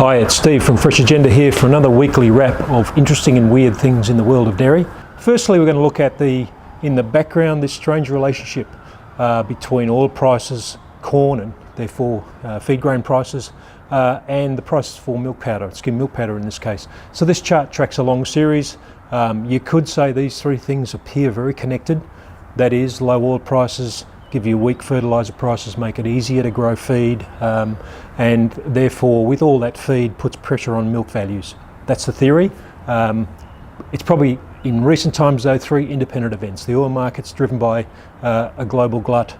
Hi, it's Steve from Freshagenda here for another weekly wrap of interesting and weird things in the world of dairy. Firstly, we're going to look at in the background, this strange relationship between oil prices, corn and therefore feed grain prices, and the prices for milk powder, skim milk powder in this case. So this chart tracks a long series. You could say these three things appear very connected. That is, low oil prices give you weak fertiliser prices, make it easier to grow feed, and therefore with all that feed puts pressure on milk values. That's the theory. It's probably in recent times though three independent events. The oil market's driven by a global glut,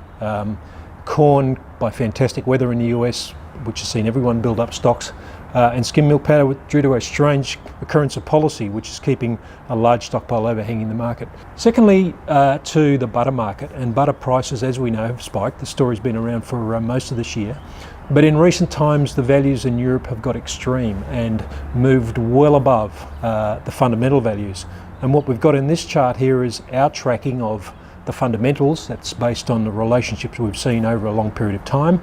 corn by fantastic weather in the US, which has seen everyone build up stocks, and skim milk powder due to a strange occurrence of policy which is keeping a large stockpile overhanging the market. Secondly, to the butter market, and butter prices, as we know, have spiked. The story's been around for most of this year, but in recent times the values in Europe have got extreme and moved well above the fundamental values. And what we've got in this chart here is our tracking of the fundamentals. That's based on the relationships we've seen over a long period of time,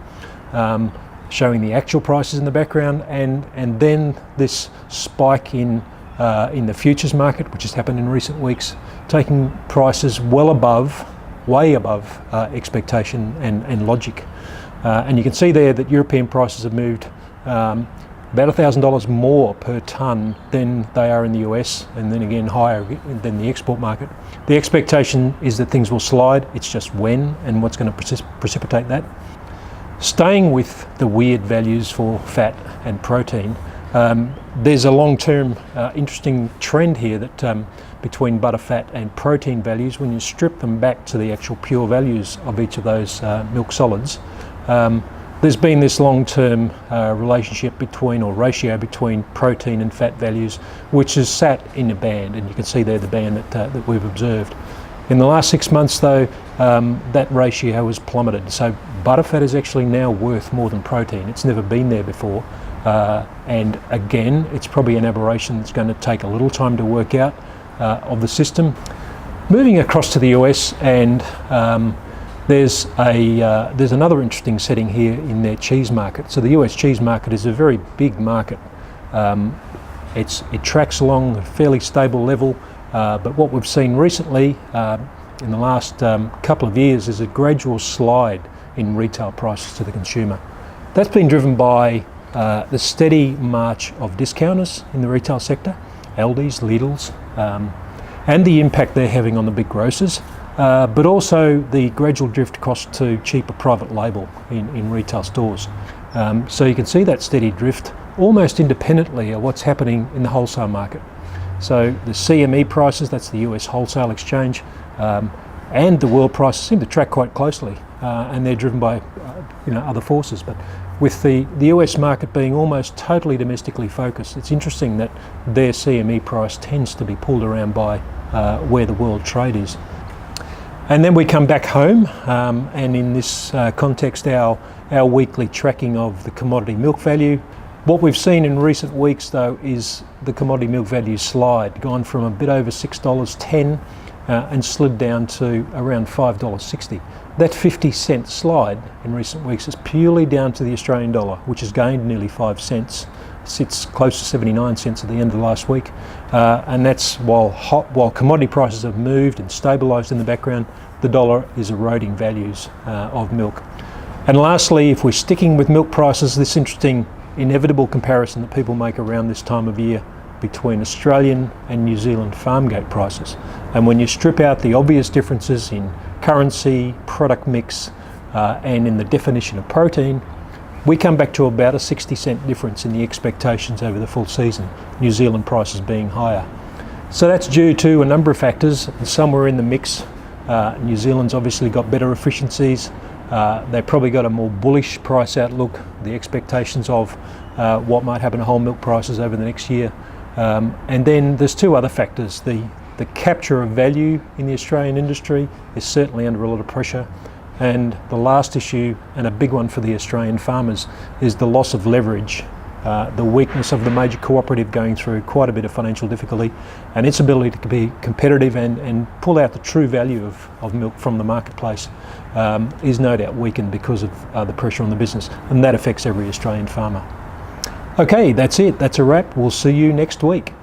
showing the actual prices in the background, and then this spike in the futures market, which has happened in recent weeks, taking prices well above, way above expectation and logic. And you can see there that European prices have moved about $1,000 more per tonne than they are in the US, and then again higher than the export market. The expectation is that things will slide. It's just when and what's going to precipitate that. Staying with the weird values for fat and protein, there's a long-term interesting trend here that between butter, fat and protein values, when you strip them back to the actual pure values of each of those milk solids, there's been this long-term relationship between, or ratio between, protein and fat values, which has sat in a band, and you can see there the band that we've observed. In the last 6 months though, that ratio has plummeted. So butterfat is actually now worth more than protein. It's never been there before. And again, it's probably an aberration that's going to take a little time to work out of the system. Moving across to the US, and there's another interesting setting here in their cheese market. So the US cheese market is a very big market. It tracks along a fairly stable level. But what we've seen recently in the last couple of years is a gradual slide in retail prices to the consumer. That's been driven by the steady march of discounters in the retail sector, Aldi's, Lidl's, and the impact they're having on the big grocers, but also the gradual drift across to cheaper private label in retail stores. So you can see that steady drift almost independently of what's happening in the wholesale market. So the CME prices, that's the US wholesale exchange, and the world prices seem to track quite closely, and they're driven by other forces. But with the US market being almost totally domestically focused, it's interesting that their CME price tends to be pulled around by where the world trade is. And then we come back home, and in this context, our weekly tracking of the commodity milk value. What we've seen in recent weeks though is the commodity milk value slide, gone from a bit over $6.10 and slid down to around $5.60. That 50-cent slide in recent weeks is purely down to the Australian dollar, which has gained nearly 5 cents, sits close to 79 cents at the end of last week, and that's while commodity prices have moved and stabilised in the background, the dollar is eroding values of milk. And lastly, if we're sticking with milk prices, this interesting inevitable comparison that people make around this time of year between Australian and New Zealand Farmgate prices. And when you strip out the obvious differences in currency, product mix, and in the definition of protein, we come back to about a 60-cent difference in the expectations over the full season, New Zealand prices being higher. So that's due to a number of factors, and some were in the mix. New Zealand's obviously got better efficiencies. They've probably got a more bullish price outlook, the expectations of what might happen to whole milk prices over the next year. And then there's two other factors. The capture of value in the Australian industry is certainly under a lot of pressure. And the last issue, and a big one for the Australian farmers, is the loss of leverage, the weakness of the major cooperative going through quite a bit of financial difficulty, and its ability to be competitive and pull out the true value of milk from the marketplace is no doubt weakened because of the pressure on the business, and that affects every Australian farmer. Okay, that's it. That's a wrap. We'll see you next week.